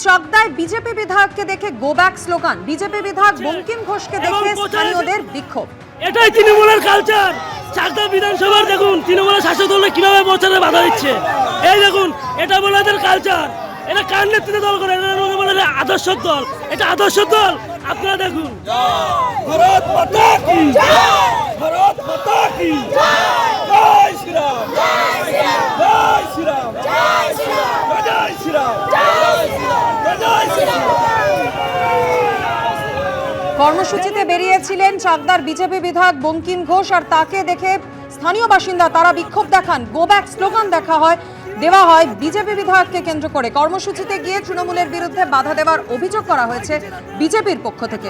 চকদায় BJP বিধায়ককে দেখে go back slogan, BJP বিধায়ক বঙ্কিম ঘোষকে দেখে স্থানীয়দের বিক্ষোভ। এটাই তৃণমূলের কালচার। চাকদা বিধানসভার দেখুন তৃণমূলের শাসক দল কিভাবে প্রচারে বাধা দিচ্ছে। এই দেখুন, এটা বলে এদের কালচার। এটা কার নেতৃত্বে দল করে? বলে আদর্শ দল। এটা আদর্শ দল। আপনারা দেখুন। ভারত মাতা কি জয়, ভারত মাতা কি জয়, শ্রীরাম জয় শ্রীরাম, জয় শ্রীরাম জয় শ্রীরাম, জয় শ্রীরাম জয় শ্রীরাম, জয় শ্রীরাম। কর্মসূচিতে বেরিয়েছিলেন চাকদার বিজেপি বিধায়ক বঙ্কিম ঘোষ, আর তাকে দেখে স্থানীয় বাসিন্দা তারা বিক্ষোভ দেখান, গো ব্যাক স্লোগান দেওয়া হয় বিজেপি বিধায়ককে কেন্দ্র করে। কর্মসূচিতে গিয়ে তৃণমূলের বিরুদ্ধে বাধা দেওয়ার অভিযোগ করা হয়েছে বিজেপির পক্ষ থেকে।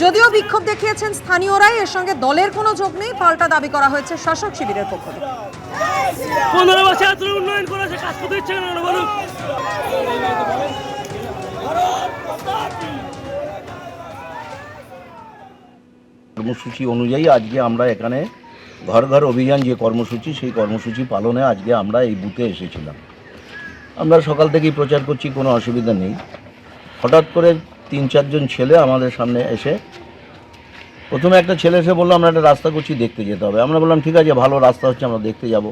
যদিও বিক্ষোভ দেখিয়েছেন স্থানীয়রাই, এর সঙ্গে দলের কোনো যোগ নেই, পাল্টা দাবি করা হয়েছে শাসক শিবিরের পক্ষ থেকে। 15 বছর এত উন্নয়ন করেছে, কাজ করতে ইচ্ছে কেন বলুন। কর্মসূচি অনুযায়ী আজকে আমরা এখানে ঘর ঘর অভিযান যে কর্মসূচি, সেই কর্মসূচি পালনে আজকে আমরা এই বুথে এসেছিলাম। আমরা সকাল থেকেই প্রচার করছি, কোনো অসুবিধা নেই। হঠাৎ করে 3-4 জন ছেলে আমাদের সামনে এসে, প্রথমে একটা ছেলে এসে বললো আমরা একটা রাস্তা করছি, দেখতে যেতে হবে। আমরা বললাম ঠিক আছে, ভালো রাস্তা হচ্ছে, আমরা দেখতে যাব।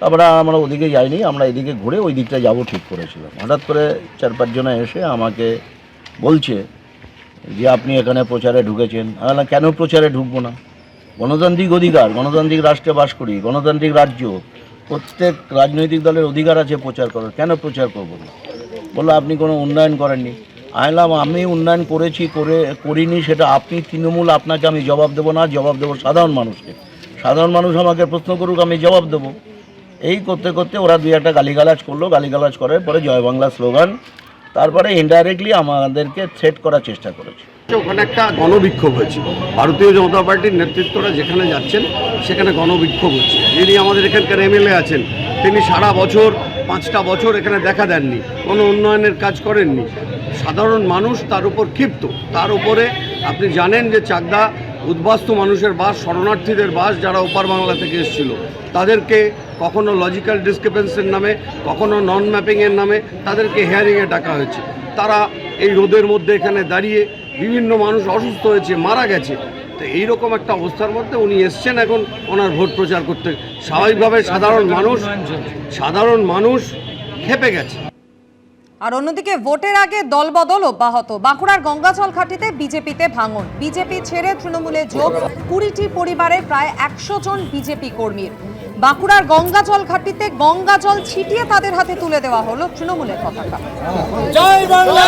তারপরে আমরা ওদিকে যাইনি, আমরা এদিকে ঘুরে ওই দিকটা যাব ঠিক করেছিলাম। হঠাৎ করে 4-5 জন এসে আমাকে বলছে যে আপনি এখানে প্রচারে ঢুকেছেন। আমরা কেন প্রচারে ঢুকবো না? গণতান্ত্রিক অধিকার, গণতান্ত্রিক রাষ্ট্রে বাস করি, গণতান্ত্রিক রাজ্য, প্রত্যেক রাজনৈতিক দলের অধিকার আছে প্রচার করার, কেন প্রচার করবো না? বললো আপনি কোনো উন্নয়ন করেননি। আইলাম আমি উন্নয়ন করিনি সেটা আপনি তৃণমূল, আপনাকে আমি জবাব দেবো না, জবাব দেবো সাধারণ মানুষকে। সাধারণ মানুষ আমাকে প্রশ্ন করুক, আমি জবাব দেবো। এই করতে করতে ওরা 2-1টা গালিগালাজ করলো। গালিগালাজ করার পরে জয় বাংলা স্লোগান, তারপরে ইনডাইরেক্টলি আমাদেরকে থ্রেট করার চেষ্টা করেছে। ওখানে একটা গণবিক্ষোভ হয়েছিল। ভারতীয় জনতা পার্টির নেতৃত্বরা যেখানে যাচ্ছেন সেখানে গণবিক্ষোভ হচ্ছে। যিনি আমাদের এখানকার এমএলএ আছেন, তিনি সারা বছর 5টা বছর এখানে দেখা দেননি, কোনো উন্নয়নের কাজ করেননি। সাধারণ মানুষ তার উপর ক্ষিপ্ত। তার উপরে আপনি জানেন যে চাকদা উদ্বাস্তু মানুষের বাস, শরণার্থীদের বাস, যারা ওপার বাংলা থেকে এসেছিল, তাদেরকে কখনো লজিক্যাল ডিসক্রিপেন্সির নামে, কখনো নন ম্যাপিংয়ের নামে তাদেরকে হিয়ারিংয়ে ডাকা হয়েছে। তারা এই রোদের মধ্যে এখানে দাঁড়িয়ে, বিভিন্ন মানুষ অসুস্থ হয়েছে, মারা গেছে। তো এইরকম একটা অবস্থার মধ্যে উনি এসছেন এখন ওনার ভোট প্রচার করতে। স্বাভাবিকভাবে সাধারণ মানুষ ক্ষেপে গেছে। আর অন্যদিকে ভোটের আগে দলবদল অব্যাহত। বাঁকুড়ার গঙ্গাজল ঘাটিতে বিজেপিতে ভাঙন, বিজেপি ছেড়ে তৃণমূলে যোগ 20টি পরিবারের প্রায় 100 জন বিজেপি কর্মীর। বাঁকুড়ার গঙ্গাজল ঘাটিতে গঙ্গাজল ছিটিয়ে তাদের হাতে তুলে দেওয়া হলো তৃণমূলের পতাকা। জয় বাংলা।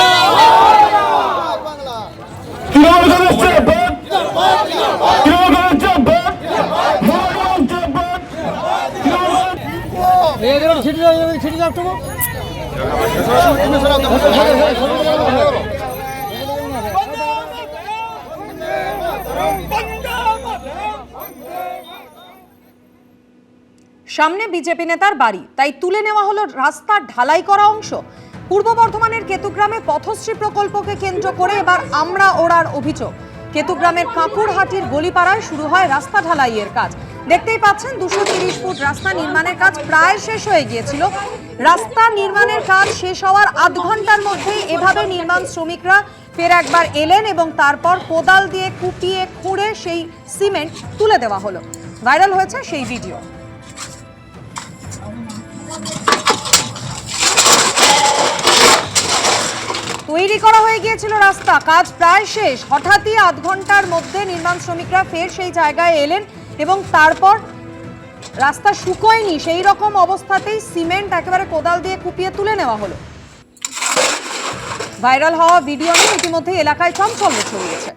সামনে বিজেপি নেতার বাড়ি, তাই তুলে নেওয়া হলো রাস্তার ঢালাই করা অংশ। পূর্ব বর্ধমানের কেতুগ্রামে পথশ্রী প্রকল্পকে কেন্দ্র করে এবার আমরা ওড়ার অভিযোগ। কেতুগ্রামের কাঁকুরহাটির গলিপাড়ায় শুরু হয় রাস্তা ঢালাইয়ের কাজ। দেখতেই পাচ্ছেন 230 ফুট রাস্তা নির্মাণের কাজ প্রায় শেষ হয়ে গিয়েছিল। রাস্তা নির্মাণের কাজ শেষ হওয়ার আধ ঘন্টার মধ্যেই এভাবে নির্মাণ শ্রমিকরা ফের একবার এলেন এবং তারপর কোদাল দিয়ে কুপিয়ে খুঁড়ে সেই সিমেন্ট তুলে দেওয়া হলো। ভাইরাল হয়েছে সেই ভিডিও। তৈরি করা হয়ে গিয়েছিল রাস্তা, কাজ প্রায় শেষ। হঠাৎই আধ ঘন্টার মধ্যে নির্মাণ শ্রমিকরা ফের সেই জায়গায় এলেন এবং তারপর রাস্তা শুকোয়নি সেই রকম অবস্থাতেই সিমেন্ট একেবারে কোদাল দিয়ে কুপিয়ে তুলে নেওয়া হলো। ভাইরাল হওয়া ভিডিও নিয়ে ইতিমধ্যে এলাকায় চাঞ্চল্য ছড়িয়েছে।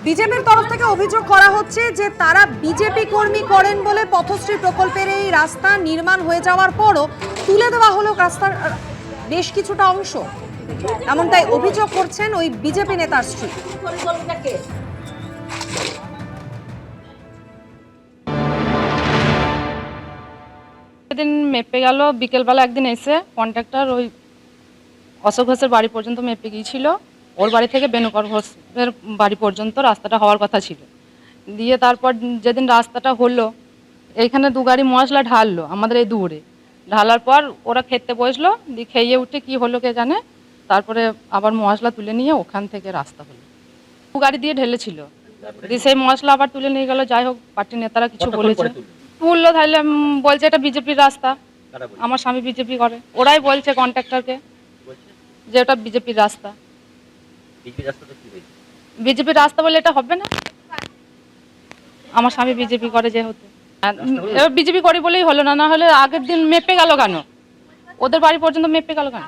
বিজেপির তরফ থেকে অভিযোগ করা হচ্ছে যে তারা বিজেপি কর্মী করেন বলে পথশ্রী প্রকল্পের এই রাস্তা নির্মাণ হয়ে যাওয়ার পরও তুলে দেওয়া হলো রাস্তার বেশ কিছুটা অংশ, এমনটাই অভিযোগ করছেন ওই বিজেপি নেতার স্ত্রী। সেদিন মেপে গেল, বিকেলবেলা একদিন এসে কন্ট্রাক্টর ওই অশোক ঘোষের বাড়ি পর্যন্ত মেপে গিয়েছিল। ওর বাড়ি থেকে বেনুকর ঘোষের বাড়ি পর্যন্ত রাস্তাটা হওয়ার কথা ছিল। দিয়ে তারপর যেদিন রাস্তাটা হলো, এইখানে 2 গাড়ি মশলা ঢাললো আমাদের এই দূরে। ঢালার পর ওরা খেতে বসলো, দিয়ে খেয়ে উঠে কি হলো কে জানে, তারপরে আবার মশলা তুলে নিয়ে ওখান থেকে রাস্তা হলো, গাড়ি দিয়ে ঢেলেছিল, দিয়ে সেই মশলা আবার তুলে নিয়ে গেল। যাই হোক, পার্টির নেতারা কিছু বলেছে, তুললো, তাহলে বলছে এটা বিজেপির রাস্তা। আমার স্বামী বিজেপি করে, ওরাই বলছে কন্ট্রাক্টরকে যে এটা বিজেপির রাস্তা। বিজেপির রাস্তা বলে এটা হবে না, আমার স্বামী বিজেপি করে যেহেতু। এবার বিজেপি করে বলেই হলো না, না হলে আগের দিন মেপে গেল কেন, ওদের বাড়ি পর্যন্ত মেপে গেল কেন?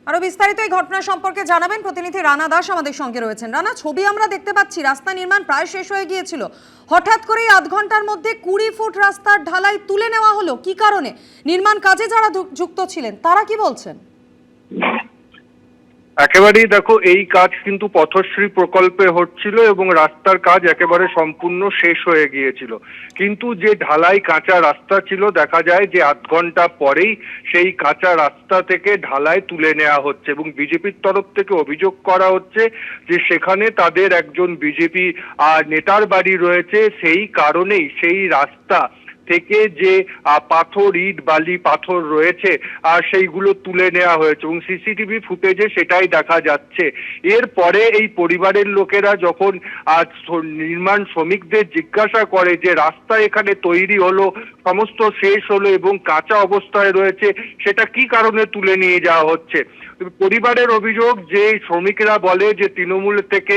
আরো বিস্তারিত এই ঘটনা সম্পর্কে জানাবেন প্রতিনিধি রানা দাস আমাদের সঙ্গে রয়েছেন। রানা, ছবি আমরা দেখতে পাচ্ছি, রাস্তা নির্মাণ প্রায় শেষ হয়ে গিয়েছিল, হঠাৎ করেই আধ ঘন্টার মধ্যে 20 ফুট রাস্তার ঢালাই তুলে নেওয়া হলো, কি কারণে? নির্মাণ কাজে যারা যুক্ত ছিলেন তারা কি বলছেন? একেবারেই দেখো, এই কাজ কিন্তু পথশ্রী প্রকল্পে হচ্ছিল এবং রাস্তার কাজ একেবারে সম্পূর্ণ শেষ হয়ে গিয়েছিল, কিন্তু যে ঢালাই কাঁচা রাস্তা ছিল, দেখা যায় যে আধ ঘন্টা পরেই সেই কাঁচা রাস্তা থেকে ঢালাই তুলে নেওয়া হচ্ছে এবং বিজেপির তরফ থেকে অভিযোগ করা হচ্ছে যে সেখানে তাদের একজন বিজেপি নেতার বাড়ি রয়েছে, সেই কারণেই সেই রাস্তা থেকে যে পাথর, ইট, বালি, পাথর রয়েছে সেইগুলো তুলে নেওয়া হয়েছে এবং সিসিটিভি ফুটেজে সেটাই দেখা যাচ্ছে। এরপরে এই পরিবারের লোকেরা যখন নির্মাণ শ্রমিকদের জিজ্ঞাসা করে যে রাস্তা এখানে তৈরি হলো, সমস্ত শেষ হলো এবং কাঁচা অবস্থায় রয়েছে, সেটা কি কারণে তুলে নিয়ে যাওয়া হচ্ছে, পরিবারের অভিযোগ যে শ্রমিকরা বলে যে তৃণমূল থেকে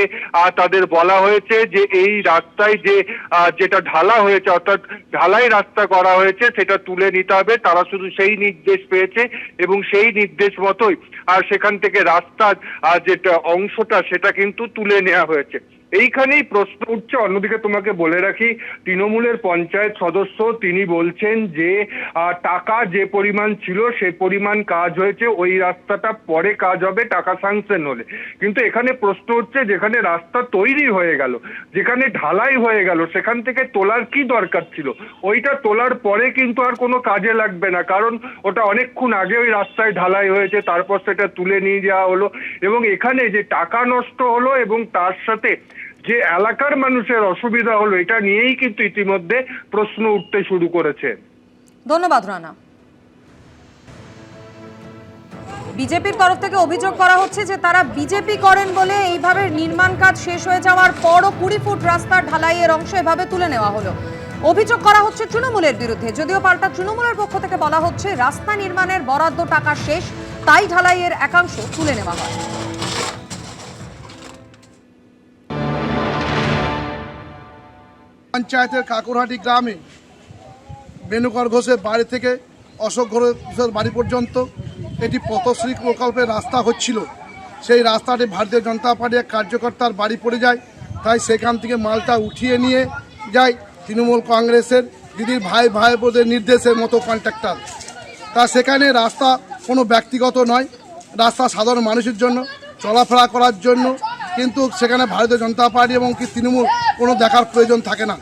তাদের বলা হয়েছে যে এই রাস্তায় যেটা ঢালা হয়েছে, অর্থাৎ ঢালাই রাস্তা করা হয়েছে, সেটা তুলে নিতে হবে। তারা শুধু সেই নির্দেশ পেয়েছে এবং সেই নির্দেশ মতোই সেখান থেকে রাস্তার যেটা অংশটা সেটা কিন্তু তুলে নেওয়া হয়েছে। এইখানেই প্রশ্ন উঠছে। অন্যদিকে তোমাকে বলে রাখি, তৃণমূলের পঞ্চায়েত সদস্য তিনি বলছেন যে টাকা যে পরিমাণ ছিল সে পরিমাণ কাজ হয়েছে, ওই রাস্তাটা পরে কাজ হবে টাকা স্যাংশন হলে। কিন্তু এখানে প্রশ্ন হচ্ছে, যেখানে রাস্তা তৈরি হয়ে গেল, যেখানে ঢালাই হয়ে গেল, সেখান থেকে তোলার কি দরকার ছিল? ওইটা তোলার পরে কিন্তু আর কোনো কাজে লাগবে না, কারণ ওটা অনেকক্ষণ আগে ওই রাস্তায় ঢালাই হয়েছে, তারপর সেটা তুলে নিয়ে যাওয়া হলো এবং এখানে যে টাকা নষ্ট হলো এবং তার সাথে যে এলাকার মানুষের অসুবিধা হলো, এটা নিয়েই কিন্তু ইতিমধ্যে প্রশ্ন উঠতে শুরু করেছে। ধন্যবাদ রানা। বিজেপির তরফ থেকে অভিযোগ করা হচ্ছে যে তারা বিজেপি করেন বলে এইভাবে নির্মাণ কাজ শেষ হয়ে যাওয়ার পরও 20 ফুট রাস্তার ঢালাইয়ের অংশ এভাবে তুলে নেওয়া হলো। অভিযোগ করা হচ্ছে তৃণমূলের বিরুদ্ধে, যদিও পাল্টা তৃণমূলের পক্ষ থেকে বলা হচ্ছে রাস্তা নির্মাণের বরাদ্দ টাকা শেষ, তাই ঢালাইয়ের একাংশ তুলে নেওয়া হয়। পঞ্চায়েতের কাকুরহাটি গ্রামে বেনুকর ঘোষের বাড়ি থেকে অশোক ঘোষের বাড়ি পর্যন্ত এটি পথশ্রী প্রকল্পের রাস্তা হচ্ছিল। সেই রাস্তাটি ভারতীয় জনতা পার্টির কার্যকর্তার বাড়ি পড়ে যায়, তাই সেখান থেকে মালটা উঠিয়ে নিয়ে যায় তৃণমূল কংগ্রেসের দিদির ভাই বোনদের নির্দেশের মতো কন্ট্রাক্টর। তা সেখানে রাস্তা কোনো ব্যক্তিগত নয়, রাস্তা সাধারণ মানুষের জন্য চলাফেরা করার জন্য, কিন্তু সেখানে ভারতীয় জনতা পার্টি এবং কি তৃণমূল কোনো দেখার প্রয়োজন থাকে না।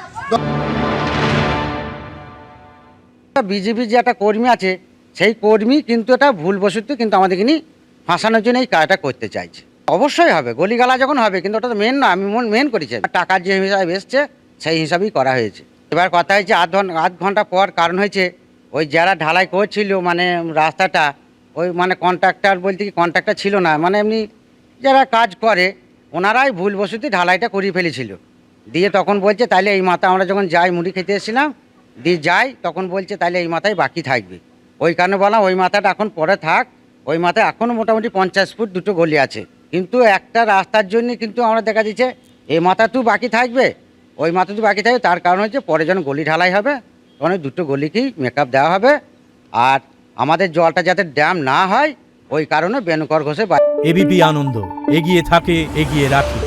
বিজেপি যে একটা কর্মী আছে, সেই কর্মী কিন্তু এটা ভুলবশত কিন্তু আমাদেরকে নিয়ে ফাঁসানোর জন্য এই কাজটা করতে চাইছে। অবশ্যই হবে, গলিগালা যখন হবে, কিন্তু ওটা তো মেন না, আমি মেন করেছি, টাকার যে হিসাবে এসছে সেই হিসাবেই করা হয়েছে। এবার কথা হয়েছে আধ ঘন্টা পর, কারণ হয়েছে ওই যারা ঢালাই করছিল মানে রাস্তাটা, ওই মানে কন্ট্রাক্টর বলতে কি কন্ট্রাক্টর ছিল না, মানে এমনি যারা কাজ করে ওনারাই ভুলবশত ঢালাইটা করিয়ে ফেলেছিল। দিয়ে তখন বলছে তাহলে এই মাথা, আমরা যখন যাই মুড়ি খেতে এসেছিলাম, দিয়ে যাই তখন বলছে তাহলে এই মাথায় বাকি থাকবে। ওই কারণে বললাম ওই মাথাটা এখন পরে থাক, ওই মাথায় এখনও মোটামুটি 50 ফুট দুটো গলি আছে, কিন্তু একটা রাস্তার জন্য কিন্তু আমরা দেখা দিচ্ছে এই মাথা তো বাকি থাকবে, ওই মাথা তো বাকি থাকবে। তার কারণ হচ্ছে পরে যখন গলি ঢালাই হবে তখন ওই দুটো গলিকেই মেকআপ দেওয়া হবে, আর আমাদের জলটা যাতে ড্যাম না হয় ওই কারণে বেনুকর ঘোষে। এবিপি আনন্দ, এগিয়ে থাকে, এগিয়ে রাখে।